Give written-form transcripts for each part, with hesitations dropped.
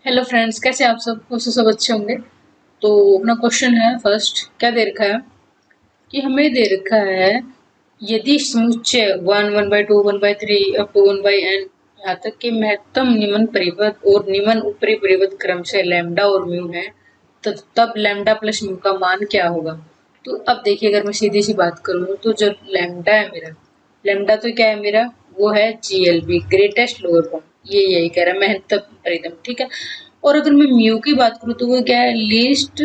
Hello friends, कैसे आप सब अच्छे होंगे। तो अपना क्वेश्चन है फर्स्ट, क्या दे रखा है कि हमें दे रखा है यदि समुच्चय 1 1/2 1/3 अप टू 1/n यहाँ तक कि महत्तम निम्न परिपथ और निम्न ऊपरी परिपथ क्रम से लैम्डा और म्यू है, तो तब लैम्डा प्लस म्यू का मान क्या होगा। तो अब देखिए, अगर मैं सीधी सी बात करूँ तो जो लैम्डा है मेरा, लैम्डा तो क्या है मेरा, वो है GLB, ग्रेटेस्ट लोअर बाउंड, ये यही कह रहा है महत्तम परिपथ, ठीक है। और अगर मैं म्यू की बात करूँ तो वो क्या है, लीस्ट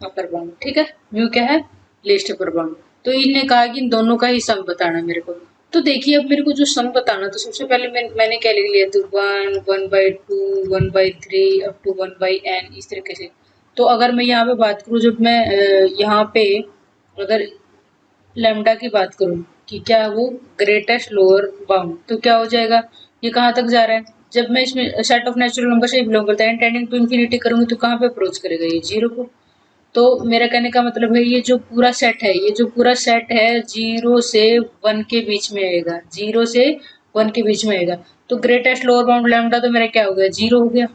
अपर बाउंड, ठीक है। म्यू क्या है, लीस्ट अपर बाउंड। तो इनने कहा कि इन दोनों का ही सम बताना है मेरे को। तो देखिए, अब मेरे को जो सम बताना, तो सबसे पहले मैंने क्या लिख लिया, तो 1 1/2 1/3 अप टू 1/n, इस तरीके से। तो अगर मैं यहाँ पे बात करूँ, जब मैं यहाँ पे अगर लैम्डा की बात करूँ कि क्या है वो ग्रेटेस्ट लोअर बाउंड, तो क्या हो जाएगा, ये कहाँ तक जा रहा है। जब मैं इसमें सेट ऑफ नेचुरल नंबर से बिलोंग करता है, टेंडिंग टू इन्फिनिटी करूंगी तो कहाँ पे अप्रोच करेगा, ये जीरो को। तो मेरा कहने का मतलब है, ये जो पूरा सेट है, ये जो पूरा सेट है 0 से 1 के बीच में आएगा, 0 से 1 के बीच में आएगा। तो ग्रेटेस्ट लोअर बाउंड लैम्डा तो मेरा क्या हो गया, जीरो हो गया।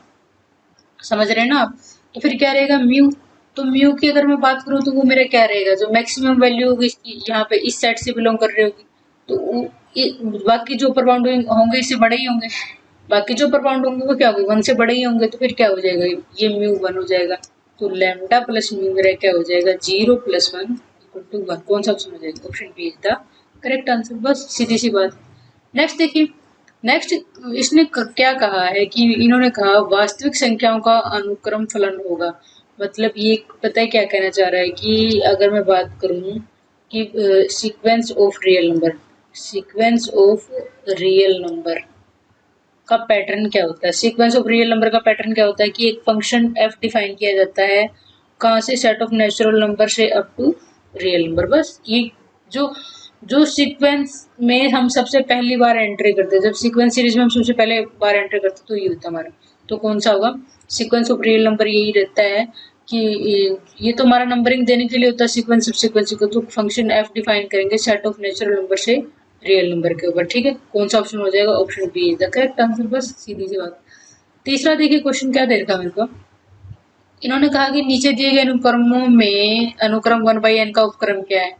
समझ रहे हैं ना आप। तो फिर क्या रहेगा, म्यू। तो म्यू की अगर मैं बात करूँ तो वो मेरा क्या रहेगा, जो मैक्सिमम वैल्यू होगी इसकी, यहाँ पे इस सेट से बिलोंग कर रही होगी, तो बाकी जो अपर बाउंड होंगे इससे बड़े ही होंगे। बाकी जो अपर बाउंड होंगे वो क्या होंगे, 1 से बड़े ही होंगे। तो फिर क्या हो जाएगा, ये म्यू 1 हो जाएगा। तो लैम्डा प्लस म्यू मेरा क्या हो जाएगा, 0 + 1 = 1। कौन सा ऑप्शन हो जाएगा, option B is the correct answer. बस सीधी सी बात। नेक्स्ट देखिए, नेक्स्ट इसने क्या कहा है कि इन्होंने कहा वास्तविक संख्याओं का अनुक्रम फलन होगा। मतलब ये पता है क्या कहना चाह रहा है कि अगर मैं बात करूं कि sequence of real number, sequence of real number का पैटर्न क्या होता है। सीक्वेंस ऑफ रियल नंबर का पैटर्न क्या होता है कि एक फंक्शन एफ डिफाइन किया जाता है, कहाँ से, सेट ऑफ नेचुरल नंबर से अप टू रियल नंबर। बस ये जो जो सीक्वेंस में हम सबसे पहली बार एंट्री करते हैं, जब सीक्वेंस सीरीज में हम सबसे पहले बार एंट्री करते हैं, तो ये होता है हमारा। तो कौन सा होगा, सीक्वेंस ऑफ रियल नंबर यही रहता है कि ये तो हमारा नंबरिंग देने के लिए होता है सीक्वेंस ऑफ सीक्वेंस को। तो फंक्शन एफ डिफाइन करेंगे सेट ऑफ नेचुरल नंबर से रियल नंबर के ऊपर, ठीक है। कौन सा ऑप्शन हो जाएगा, option B is the correct answer. बस सीधी सी बात। तीसरा देखिए, क्वेश्चन क्या दे रखा है मेरे को। इन्होंने कहा कि नीचे दिए गए अनुक्रमों में अनुक्रम 1/n का उपक्रम क्या है।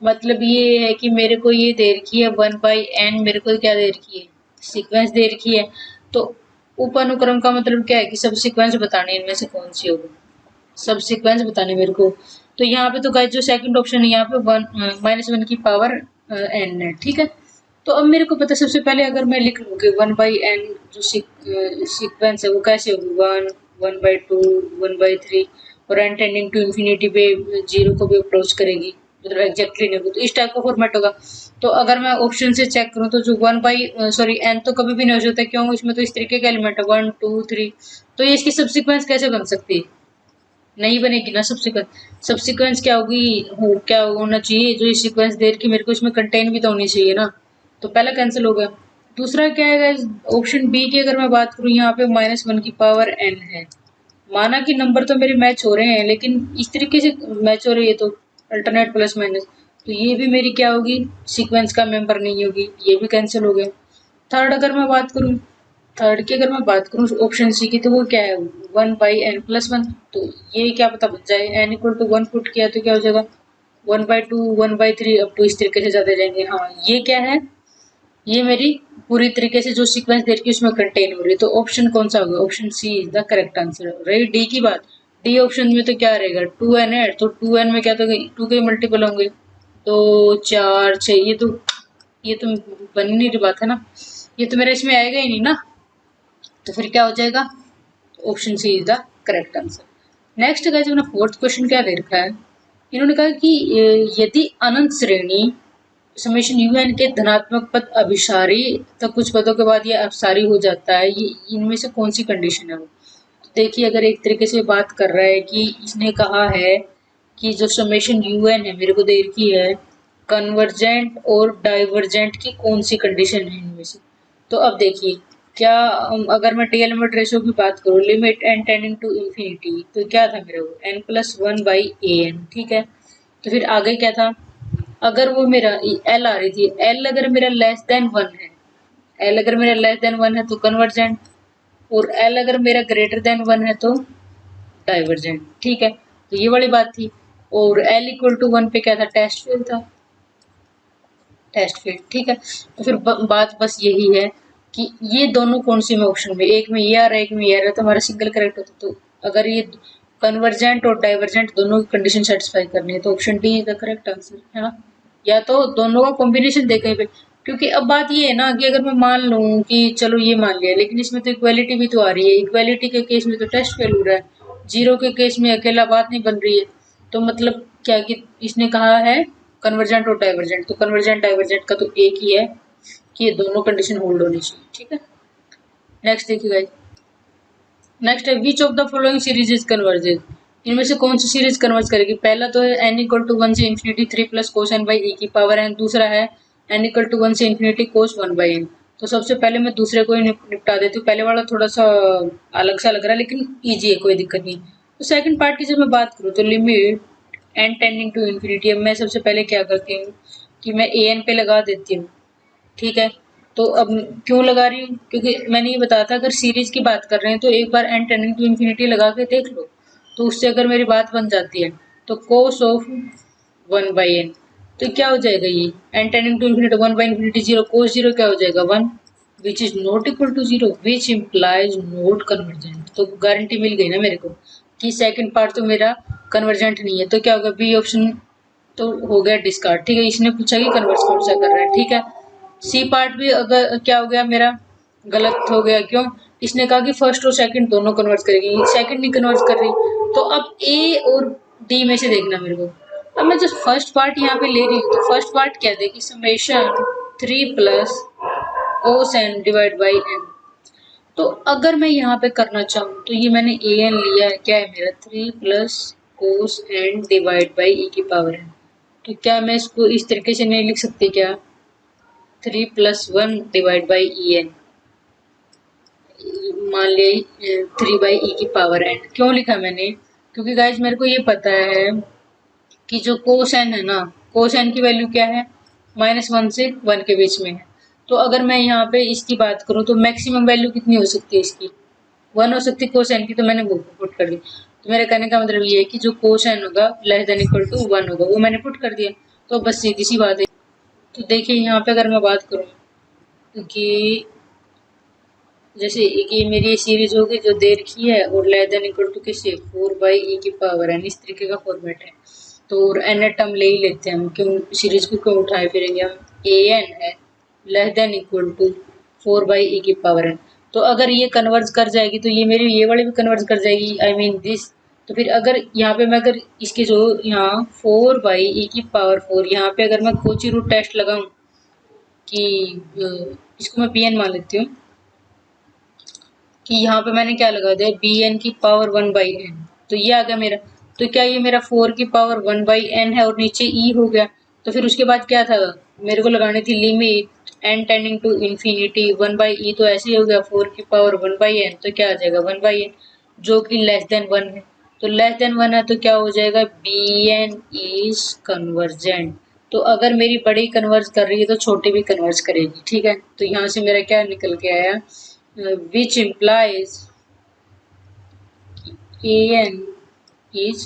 मतलब ये है कि मेरे को ये दे रखी है 1/n, मेरे को क्या दे रखी है, सीक्वेंस दे रखी है। तो उप अनुक्रम का मतलब क्या है कि सब सीक्वेंस बताने, इनमें से कौन सी होगी, सब सीक्वेंस बताने मेरे को। तो यहाँ पे तो गाइस जो सेकंड ऑप्शन है, यहाँ पे -1 की पावर n है, ठीक है। तो अब मेरे को पता है, सबसे पहले अगर मैं लिख लूँ कि 1/n जो सीक्वेंस है वो कैसे होगी, 1 1/2 1/3, और n टेंडिंग टू इन्फिनिटी पे जीरो को भी अप्रोच करेगी, मतलब एग्जैक्टली नहीं होगी, तो इस टाइप का फॉर्मेट होगा। तो अगर मैं ऑप्शन से चेक करूँ तो जो n तो कभी भी नहीं हो सकता, क्यों, इसमें तो इस तरीके का एलिमेंट है 1 2 3। तो ये इसकी सब्सिक्वेंस कैसे बन सकती है, नहीं बनेगी ना सब्सिक्वेंस। सब्सिक्वेंस क्या होगी, क्या होना चाहिए, जो ये सीक्वेंस दे रखी मेरे को, इसमें कंटेन भी तो होनी चाहिए ना। तो पहला कैंसिल हो गया। दूसरा क्या है, ऑप्शन बी की अगर मैं बात करूँ, यहाँ पे -1 की पावर n है। माना कि नंबर तो मेरे मैच हो रहे हैं, लेकिन इस तरीके से मैच हो रही है, तो अल्टरनेट प्लस माइनस, तो ये भी मेरी क्या होगी, सीक्वेंस का मेंबर नहीं होगी, ये भी कैंसिल हो गया। थर्ड अगर मैं बात करूँ, थर्ड की अगर मैं बात करूँ ऑप्शन सी की, तो वो क्या है, 1/n+1। तो ये क्या पता बच जाए, n=1 पुट किया तो क्या हो जाएगा, 1/2 1/3 अप टू इस तरीके से जाते जाएंगे। हाँ, ये क्या है, ये मेरी पूरी तरीके से जो सीक्वेंस दे रखी है उसमें कंटेन हो रही है। तो ऑप्शन कौन सा होगा, option C is the correct answer. रही डी की बात, डी ऑप्शन में तो क्या रहेगा, 2n है, तो 2n में क्या, तो 2 के मल्टीपल होंगे, 2 4 6, ये तो बन ही नहीं रही बात है ना, ये तो मेरा इसमें आएगा ही नहीं ना। तो फिर क्या हो जाएगा, option C is the correct answer. Next guys, अपना फोर्थ क्वेश्चन क्या दे रखा है। इन्होंने कहा कि यदि अनंत श्रेणी समेशन un के धनात्मक पद अभिसारी, तो कुछ पदों के बाद ये अपसारी हो जाता है, ये इनमें से कौन सी कंडीशन है वो। तो देखिए, अगर एक तरीके से बात कर रहा है कि इसने कहा है कि जो समेशन un है मेरे को दे रखी है, कन्वर्जेंट और डाइवर्जेंट की कौन सी कंडीशन है इनमें से। तो अब देखिए, क्या अगर मैं डी एलिमेंट रेशियो की बात करूँ, limit n tending to infinity, तो क्या था मेरा वो n+1/an, ठीक है। तो फिर आगे क्या था, अगर वो मेरा एल आ रही थी, एल अगर मेरा लेस देन 1 है, एल अगर मेरा लेस देन 1 है तो कन्वर्जेंट, और एल अगर मेरा ग्रेटर देन 1 है तो डाइवर्जेंट। ठीक है, तो ये वाली बात थी। और एल इक्वल टू 1 पे क्या था, टेस्ट फील्ड था, टेस्ट फील्ड। ठीक है, तो फिर बात बस यही है कि ये दोनों कौन से में ऑप्शन में, एक में ये आ रहा है एक में ये आ रहा है, तो हमारा सिंगल करेक्ट होता। तो अगर ये कन्वर्जेंट और डाइवर्जेंट दोनों की कंडीशन सेटिस्फाई करनी है तो option D is the correct answer है ना। या तो दोनों का कॉम्बिनेशन दे कहीं पे, क्योंकि अब बात ये है ना कि अगर मैं मान लूँ कि चलो ये मान लिया, लेकिन इसमें तो इक्वालिटी भी तो आ रही है, इक्वालिटी के केस में तो टेस्ट फेल हो रहा है, जीरो के केस में अकेला बात नहीं बन रही है। तो मतलब क्या कि इसने कहा है कन्वर्जेंट और डाइवर्जेंट, तो कन्वर्जेंट डाइवर्जेंट का तो एक ही है कि ये दोनों कंडीशन होल्ड होनी चाहिए। ठीक है, नेक्स्ट देखिए गाइस। नेक्स्ट है which of the following series is converges, इनमें से कौन सी सीरीज कन्वर्ज करेगी। पहला तो है एन इक्वल टू 1 से infinity 3 plus cos n by e की पावर एन, दूसरा है एन इक्वल टू 1 से इन्फिनिटी कोस 1 बाई एन। तो सबसे पहले मैं दूसरे को ही निपटा देती हूँ, पहले वाला थोड़ा सा अलग सा लग रहा है लेकिन ईजी है, कोई दिक्कत नहीं। तो सेकंड पार्ट की जब मैं बात करूँ तो limit n tending to infinity, अब मैं सबसे पहले क्या करती हूँ कि मैं ए एन पे लगा देती हूँ। ठीक है, तो अब क्यों लगा रही हूँ, क्योंकि मैंने ये बताया था अगर सीरीज की बात कर रहे हैं तो एक बार एन टेंडिंग टू इन्फिनिटी लगा के देख लो, तो उससे अगर मेरी बात बन जाती है तो कोस ऑफ 1 बाई एन, तो क्या हो जाएगा ये n tending to infinity 1 by infinity zero, cos zero क्या हो जाएगा 1, which is not equal to zero, which implies not convergent. तो गारंटी मिल गई ना मेरे को कि सेकंड पार्ट तो मेरा कन्वर्जेंट नहीं है, तो क्या होगा बी ऑप्शन तो हो गया डिस्कार्ड। ठीक है, इसने पूछा कि कन्वर्स कौन सा कर रहा है। ठीक है, सी पार्ट भी अगर क्या हो गया मेरा गलत हो गया, क्यों, इसने कहा कि फर्स्ट और सेकंड दोनों कन्वर्ट करेगी, सेकंड नहीं कन्वर्ट कर रही। तो अब ए और डी में से देखना मेरे को, अब मैं जस्ट फर्स्ट पार्ट यहाँ पे ले रही हूँ, तो फर्स्ट पार्ट क्या देगी summation 3 plus cos n divide by n. तो अगर मैं यहाँ पे करना चाहूँ तो ये मैंने ए एन लिया है, क्या है मेरा 3 plus cos n divide by e की पावर एन। तो क्या मैं इसको इस तरीके से नहीं लिख सकती क्या, 3 plus 1 divide by e n, मान लिया 3 बाई ई की पावर एन। क्यों लिखा मैंने, क्योंकि गाइज मेरे को ये पता है कि जो कोसेन है ना, कोसेन की वैल्यू क्या है -1 से 1 के बीच में है। तो अगर मैं यहाँ पे इसकी बात करूँ तो मैक्सिमम वैल्यू कितनी हो सकती है इसकी, 1 हो सकती है कोसेन की, तो मैंने वो पुट कर दी। तो मेरे कहने का मतलब ये है कि जो कोसेन होगा लेस देन इक्वल टू 1 होगा, वो मैंने पुट कर दिया। तो बस सीधी सी बात है। तो देखिए यहाँ पे अगर मैं बात करूँ कि जैसे ये मेरी सीरीज होगी जो दे रखी है और लेस देन इक्वल टू किससे 4 बाई ई की पावर एन, इस तरीके का फॉर्मेट है। तो एन टर्म ले ही लेते हैं हम, क्यों सीरीज को क्यों उठाए फिरेंगे हम, ए एन है less than equal to 4 by e की पावर एन। तो अगर ये कन्वर्ज कर जाएगी तो ये मेरी ये वाली भी कन्वर्ज कर जाएगी, आई मीन दिस। तो फिर अगर यहाँ पे मैं अगर इसके जो यहाँ 4 बाई ई की पावर 4, यहाँ पे अगर मैं कोची रूट टेस्ट लगाऊं कि इसको मैं पी एन मान लेती हूँ कि यहाँ पे मैंने क्या लगा दिया बी एन की पावर 1 बाई एन, तो ये आ गया मेरा। तो क्या ये मेरा 4 की पावर 1 बाई एन है और नीचे ई हो गया। तो फिर उसके बाद क्या था, मेरे को लगानी थी limit n tending to infinity 1 by e, तो ऐसे ही हो गया 4 की पावर 1 बाई एन, तो क्या आ जाएगा 1 बाई एन, जो कि लेस देन 1 है। तो लेस देन 1 है तो क्या हो जाएगा बी एन इज कन्वर्जेंट। तो अगर मेरी बड़ी कन्वर्ज कर रही है तो छोटी भी कन्वर्ज करेगी। ठीक है, तो यहाँ से मेरा क्या निकल के आया, which implies an is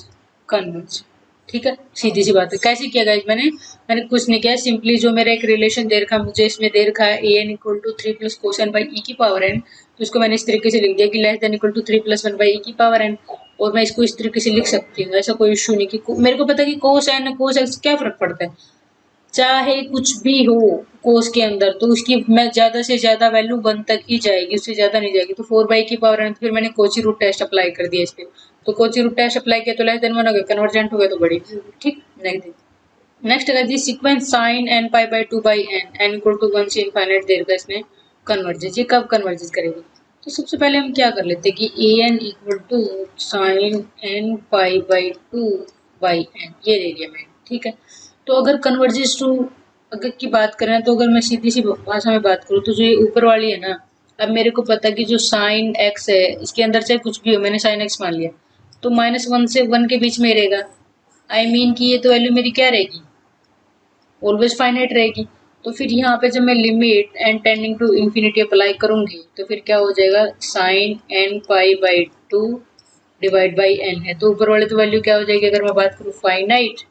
converge। ठीक है, सीधी सी बात है। कैसे किया गाइस, मैंने कुछ नहीं किया, सिंपली जो मेरा एक रिलेशन दे रखा है, मुझे इसमें दे रखा है a n equal to 3 plus cos n by e की पावर एन, तो इसको मैंने इस तरीके से लिख दिया कि less than equal to 3 plus 1 by e की पावर एन। और मैं इसको इस तरीके से लिख सकती हूँ, ऐसा कोई इशू नहीं कि मेरे को पता है कि कोसेन कोस एक्स क्या फर्क पड़ता है, चाहे कुछ भी हो कोस के अंदर, तो उसकी मैं ज्यादा से ज्यादा वैल्यू 1 तक ही जाएगी, उससे ज्यादा नहीं जाएगी। तो 4 बाई की पावर एन, फिर मैंने कोची रूट टेस्ट अप्लाई कर दिया इस पे, तो कोची रूट टेस्ट अप्लाई किया तो लेस देन 1 हो गया, कन्वर्जेंट हो गया तो बड़ी। ठीक, नेक्स्ट अगर जी sequence sine n pi by 2 by n n equal to 1 से इनफाइनाइट देर का इसमें कन्वर्जेज, ये कब कन्वर्जेज करेगी। तो सबसे पहले हम क्या कर लेते हैं कि a n equal to sine n pi by 2 by n, ये ले लिया मैंने। ठीक है, तो अगर कन्वर्जेस टू अगर की बात करें तो अगर मैं सीधी सी भाषा में बात करूँ तो जो ये ऊपर वाली है ना, अब मेरे को पता है कि जो साइन एक्स है इसके अंदर चाहे कुछ भी हो, मैंने साइन एक्स मान लिया, तो -1 से 1 के बीच में रहेगा। आई मीन कि ये तो वैल्यू मेरी क्या रहेगी, ऑलवेज फाइनाइट रहेगी। तो फिर यहाँ पे जब मैं limit n tending to infinity apply करूंगी तो फिर क्या हो जाएगा, sine n pi by 2 divide by n है, तो ऊपर वाले तो वैल्यू क्या हो जाएगी अगर मैं बात करूँ फाइनाइट,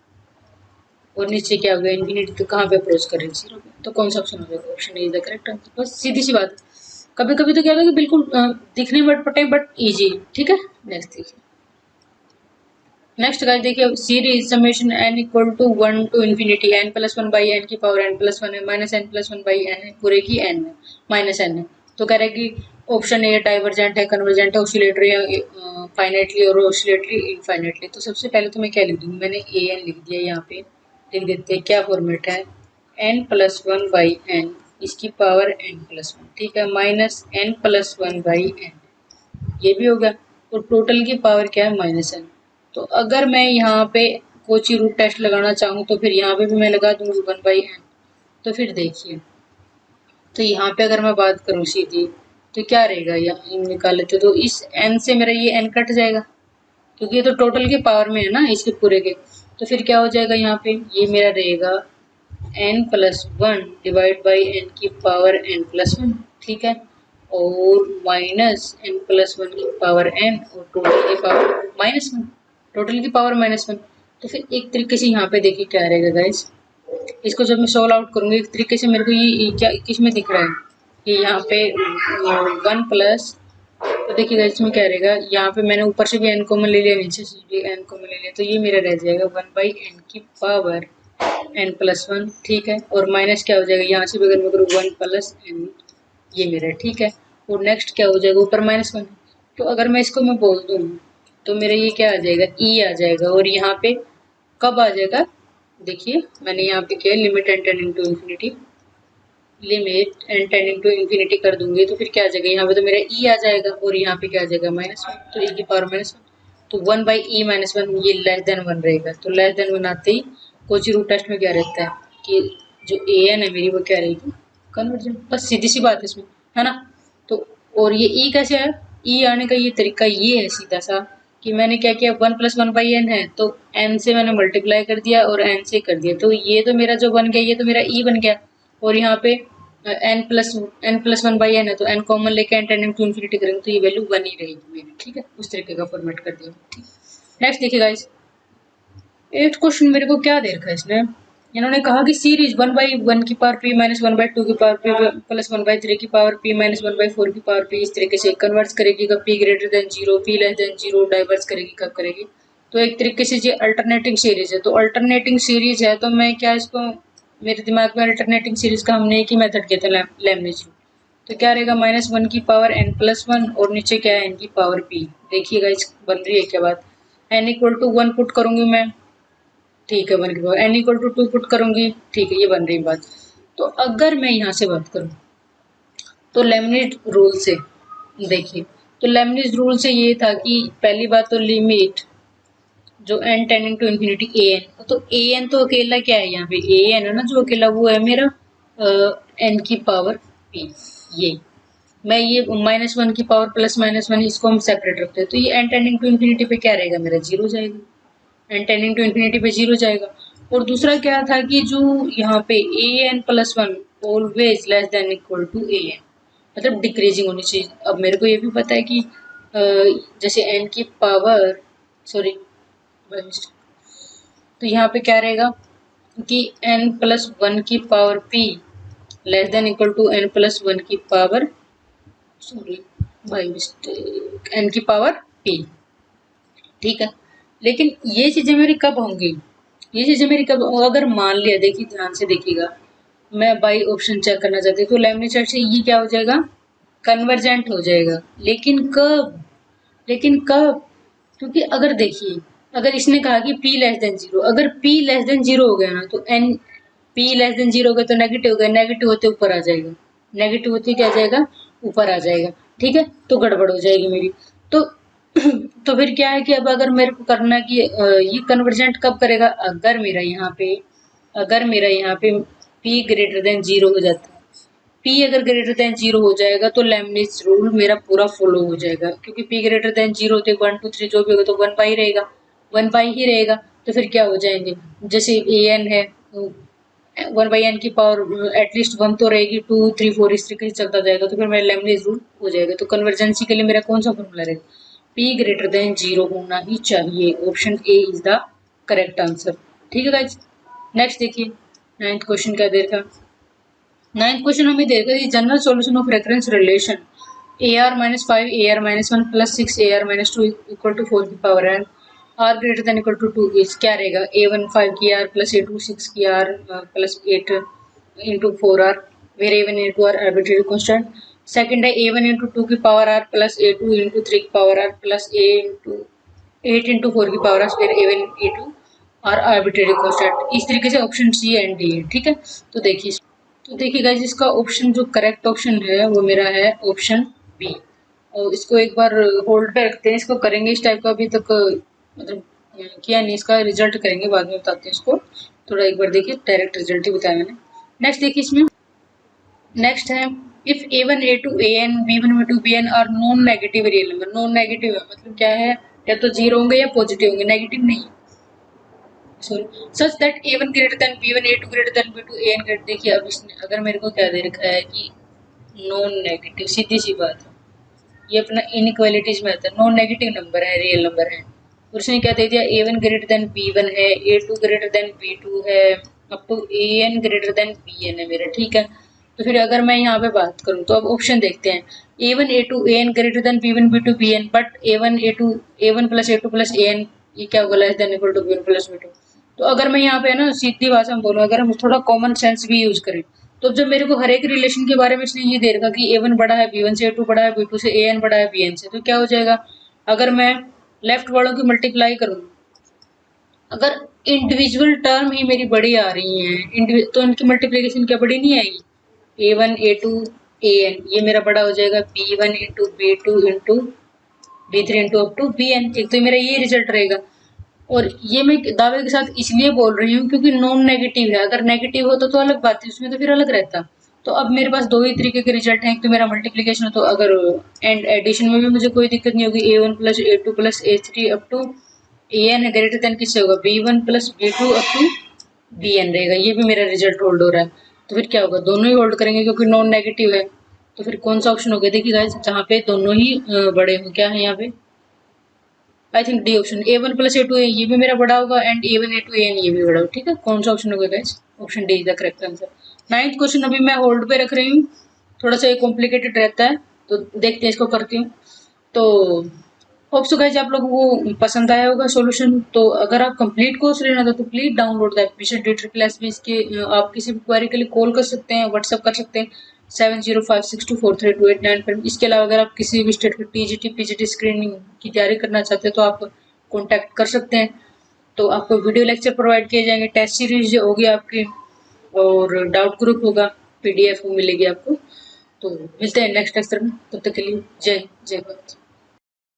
और नीचे क्या हो गया इन्फिनिटी, तो कहाँ पे अप्रोच करें जीरो पे, तो कौन सा ऑप्शन हो जाएगा, option A is the correct answer. बस सीधी सी बात। कभी कभी तो क्या होगा कि बिल्कुल दिखने में अटपटे बट इजी। ठीक है, नेक्स्ट देखिए। नेक्स्ट गाइस देखिए, series summation n equal to 1 to infinity n plus 1 by n की पावर एन प्लस 1 है minus n plus 1 by n है पूरे की एन है माइनस एन है। तो कह रहा है कि ऑप्शन ए डाइवर्जेंट है, कन्वर्जेंट है, ऑसिलेटरी फाइनाइटली और ऑसिलेटरी इनफाइनाइटली। तो सबसे पहले तो मैं क्या लिख दूंगी, मैंने ए एन लिख दिया, यहाँ पे लिख देते हैं क्या फॉर्मेट है, एन प्लस 1 बाई एन इसकी पावर एन प्लस 1, ठीक है, minus n plus 1 by n, ये भी हो गया। तो टोटल की पावर क्या है, माइनस एन। तो अगर मैं यहाँ पे कोची रूट टेस्ट लगाना चाहूँ तो फिर यहाँ पे भी मैं लगा दूंगी 1 बाई एन। तो फिर देखिए, तो यहाँ पे अगर मैं बात करूँ सीधी, तो क्या रहेगा, यहाँ निकाल लेते तो इस एन से मेरा ये एन कट जाएगा, क्योंकि ये तो टोटल के पावर में है ना इसके पूरे के। तो फिर क्या हो जाएगा, यहाँ पे ये मेरा रहेगा n plus 1 divide by n की पावर एन प्लस 1, ठीक है, और माइनस एन प्लस 1 की पावर एन और टोटल की पावर माइनस 1, टोटल की पावर माइनस 1। तो फिर एक तरीके से यहाँ पे देखिए क्या रहेगा गाइस, इसको जब मैं सोल्व आउट करूंगी एक तरीके से मेरे को ये क्या किस में दिख रहा है कि यहाँ पे 1 प्लस, तो देखिएगा इसमें क्या रहेगा, यहाँ पे मैंने ऊपर से भी एन कॉमन ले लिया, नीचे से भी एन कॉमन ले लिया, तो ये मेरा रह जाएगा 1 बाई एन की पावर एन प्लस 1, ठीक है, और माइनस क्या हो जाएगा, यहाँ से भी अगर मैं करूँ 1 प्लस एन, ये मेरा ठीक है, और नेक्स्ट क्या हो जाएगा, ऊपर माइनस 1। तो अगर मैं इसको मैं बोल दूँ तो मेरा ये क्या आ जाएगा, ई आ जाएगा, और यहाँ पे कब आ जाएगा, देखिए मैंने यहाँ पे किया limit n tending to infinity, limit n tending to infinity कर दूंगी तो फिर क्या आ जाएगा, यहाँ पे तो मेरा ई आ जाएगा और यहाँ पे क्या आ जाएगा माइनस 1, तो ई की पावर माइनस 1, तो 1 बाई ई माइनस 1 ये लेस देन 1 रहेगा। तो लेस देन 1 आते ही कोची रूट टेस्ट में क्या रहता है कि जो ए एन है मेरी वो क्या रहेगी, कन्वर्जेंट। बस सीधी सी बात है इसमें, है ना। तो और ये ई कैसे आया, ई आने का ये तरीका ये है सीधा सा कि मैंने क्या किया, 1 प्लस 1 बाई एन है तो एन से मैंने मल्टीप्लाई कर दिया और एन से कर दिया, तो ये तो मेरा जो बन गया ये तो मेरा ई बन गया, और यहाँ पे एन प्लस 1 बाई एन है तो एन कॉमन लेके एन टेंडिंग टू इन्फिनिटी करेंगे तो ये वैल्यू 1 ही रहेगी मेरी, ठीक है, उस तरीके का फॉर्मेट कर दिया। नेक्स्ट देखिए गाइस, 8th क्वेश्चन मेरे को क्या दे रखा है इसने, इन्होंने कहा कि सीरीज 1 बाई 1 की पावर पी माइनस 1 बाई 2 की पावर पी प्लस 1 बाई 3 की पावर पी माइनस 1 बाई 4 की पावर पी इस तरीके से कन्वर्ट करेगी कब P greater than 0, P less then 0 diverse करेगी कब करेगी। तो एक तरीके से ये अल्टरनेटिंग सीरीज है, तो अल्टरनेटिंग सीरीज है तो मैं क्या इसको, मेरे दिमाग में अल्टरनेटिंग सीरीज का हमने एक ही मेथड किया था लेमनिज रूल, तो क्या रहेगा माइनस 1 की पावर एन प्लस 1 और नीचे क्या है एन की पावर पी। देखिएगा इस बन रही है क्या बात, एन इक्वल टू 1 पुट करूंगी मैं, ठीक है, 1 की power n equal to 2 put करूंगी, ठीक है, ये बन रही बात। तो अगर मैं यहाँ से बात करूँ तो लेमनिज रूल से देखिए, तो लेमनिज रूल से ये था कि पहली बात तो लिमिट जो n tending to infinity a n, तो ए एन तो अकेला क्या है, यहाँ पे ए एन है ना जो अकेला, वो है मेरा एन की पावर पी। ये मैं ये माइनस 1 की पावर प्लस माइनस 1 इसको हम सेपरेट रखते हैं, तो ये एन टेंडिंग टू इन्फिनिटी पे क्या रहेगा मेरा, जीरो जाएगा, एन टेंडिंग टू इन्फिनिटी पे जीरो जाएगा। और दूसरा क्या था कि जो यहाँ पे a n plus 1 always less than equal to a n, मतलब डिक्रीजिंग होनी चाहिए। अब मेरे को ये भी पता है कि जैसे एन की पावर, सॉरी, तो यहाँ पे क्या रहेगा कि एन प्लस 1 की power p less than equal to n plus 1 की power, sorry by mistake, n की पावर पी, ठीक है। लेकिन ये चीजें मेरी कब होंगी, ये चीजें मेरी कब, अगर मान लिया, देखिए ध्यान से देखिएगा, मैं बाई ऑप्शन चेक करना चाहती हूँ तो लेमनिज से ये क्या हो जाएगा, कन्वर्जेंट हो जाएगा, लेकिन कब, लेकिन कब, क्योंकि अगर देखिए अगर इसने कहा कि p लेस देन 0, अगर p लेस देन 0 हो गया ना तो n, p लेस देन 0 हो गया तो नेगेटिव हो गया, नेगेटिव होते ऊपर आ जाएगा, नेगेटिव होते क्या जाएगा, ऊपर आ जाएगा, ठीक है, तो गड़बड़ हो जाएगी मेरी। तो तो फिर क्या है कि अब अगर मेरे को करना कि ये कन्वर्जेंट कब करेगा, अगर मेरा यहाँ पे, अगर मेरा यहाँ पे p ग्रेटर देन 0 हो जाता है, p अगर ग्रेटर देन 0 हो जाएगा तो लेमनिज रूल मेरा पूरा फॉलो हो जाएगा, क्योंकि p ग्रेटर देन 0 होते 1 2 3 जो भी होगा तो 1 पाई रहेगा, 1 पाई ही रहेगा। तो फिर क्या हो जाएंगे, जैसे ए एन है 1/n की पावर एटलीस्ट 1 तो रहेगी, 2 3 4 इस तरीके से चलता जाएगा, तो फिर मेरा लेमनीज रूल हो जाएगा। तो कन्वर्जेंसी के लिए मेरा कौन सा फॉर्मूला रहेगा, p ग्रेटर देन 0 होना ही चाहिए। Option A is the correct answer. ठीक है गाइज, नेक्स्ट देखिए 9th क्वेश्चन क्या दे रखा। 9th क्वेश्चन हमें दे रखा है general solution of reference relation AR-5 AR-1 plus 6 AR-2 equal to 4 की power n r greater than equal to 2 is क्या रहेगा, A1 5 की आर प्लस A2 6 की r plus 8 into 4R, where A1 into r arbitrary constant. Second है A1 into 2 की power r plus A2 into 3 की power r plus A into 8 into 4 की power are, फिर A1 A2 are arbitrary constant. इस तरीके से option C and D है। ठीक है, तो देखिए गाइस, इसका ऑप्शन जो करेक्ट ऑप्शन है वो मेरा है ऑप्शन बी। और इसको एक बार होल्ड पे रखते हैं, इसको करेंगे इस टाइप का, अभी तक मतलब किया नहीं, इसका रिजल्ट करेंगे बाद में, बताते हैं इसको। थोड़ा एक बार देखिए, डायरेक्ट रिजल्ट ही बताया मैंने। नेक्स्ट देखिए इसमें, नेक्स्ट है if A1 A2 AN B1 B2 BN are non negative real number. Non negative है मतलब क्या है, या तो जीरो होंगे या पॉजिटिव होंगे, नेगेटिव नहीं। Sorry, such that A1 greater than B1 A2 greater than B2 AN greater. देखिए अब इसने अगर मेरे को क्या दे रखा है कि नॉन नेगेटिव, सीधी सी बात है, ये अपना इनइक्वालिटीज में आता है, नॉन नेगेटिव नंबर है, रियल नंबर है। और उसने क्या दे दिया, A1 ग्रेटर देन B1 है, A2 ग्रेटर देन B2 है, up to AN greater than BN है मेरा। ठीक है, तो फिर अगर मैं यहाँ पे बात करूँ तो अब ऑप्शन देखते हैं, A1 A2 AN greater than B1 B2 BN, but A1 A2 A1 plus A2 plus AN ये क्या होगा, less than equal to B1 plus B2। तो अगर मैं यहाँ पे ना सीधी भाषा में बोलूँ, अगर हम थोड़ा कॉमन सेंस भी यूज करें, तो जब मेरे को हर एक रिलेशन के बारे में इसने ये दे रखा कि A1 बड़ा है B1 से, A2 बड़ा है B2 से, AN बड़ा है BN से, तो क्या हो जाएगा, अगर मैं लेफ्ट वालों की मल्टीप्लाई करूँ, अगर इंडिविजुअल टर्म ही मेरी बड़ी आ रही है तो इनकी मल्टीप्लीकेशन क्या बड़ी नहीं आएगी। A1 A2 AN ये मेरा बड़ा हो जाएगा B1 into B2 into B3 into up to BN। एक तो मेरा ये रिजल्ट रहेगा। और ये मैं दावे के साथ इसलिए बोल रही हूँ क्योंकि नॉन नेगेटिव है, अगर नेगेटिव होता तो अलग बात है, उसमें तो फिर अलग रहता। तो अब मेरे पास दो ही तरीके के रिजल्ट हैं, एक तो मेरा मल्टीप्लीकेशन है, तो अगर एंड एडिशन में भी मुझे कोई दिक्कत नहीं होगी, A1 plus A2 plus A3 up to AN greater than किससे होगा, B1 plus B2 up to BN रहेगा। ये भी मेरा रिजल्ट होल्ड हो रहा है, तो फिर क्या होगा, दोनों ही होल्ड करेंगे क्योंकि नॉन नेगेटिव है। तो फिर कौन सा ऑप्शन हो गया, देखिए गाइस, जहाँ पे दोनों ही बड़े हो, क्या है यहाँ पे, I think D option, A1 plus A2 है, ये भी मेरा बड़ा होगा, एंड A1 A2 AN ये भी बड़ा होगा। ठीक है, कौन सा ऑप्शन होगा guys, option D is the correct answer. 9th question अभी मैं होल्ड पे रख रही हूँ, थोड़ा सा ये कॉम्प्लिकेटेड रहता है, तो देखते हैं इसको करती हूँ। तो होप सो गाइस आप लोगों को पसंद आया होगा सॉल्यूशन। तो अगर आप कंप्लीट कोर्स लेना था तो please download the application DTRIPL इसके आप किसी भी क्वेरी के लिए कॉल कर सकते हैं, व्हाट्सअप कर सकते हैं 7056243289 पर। इसके अलावा अगर आप किसी भी स्टेट की TGT PGT स्क्रीनिंग की तैयारी करना चाहते हैं तो आप कॉन्टैक्ट कर सकते हैं। तो आपको वीडियो लेक्चर प्रोवाइड किए जाएंगे, टेस्ट सीरीज होगी आपकी, और डाउट ग्रुप होगा, PDF मिलेगी आपको। तो मिलते हैं नेक्स्ट लेक्चर में, तब तक के लिए जय भारत।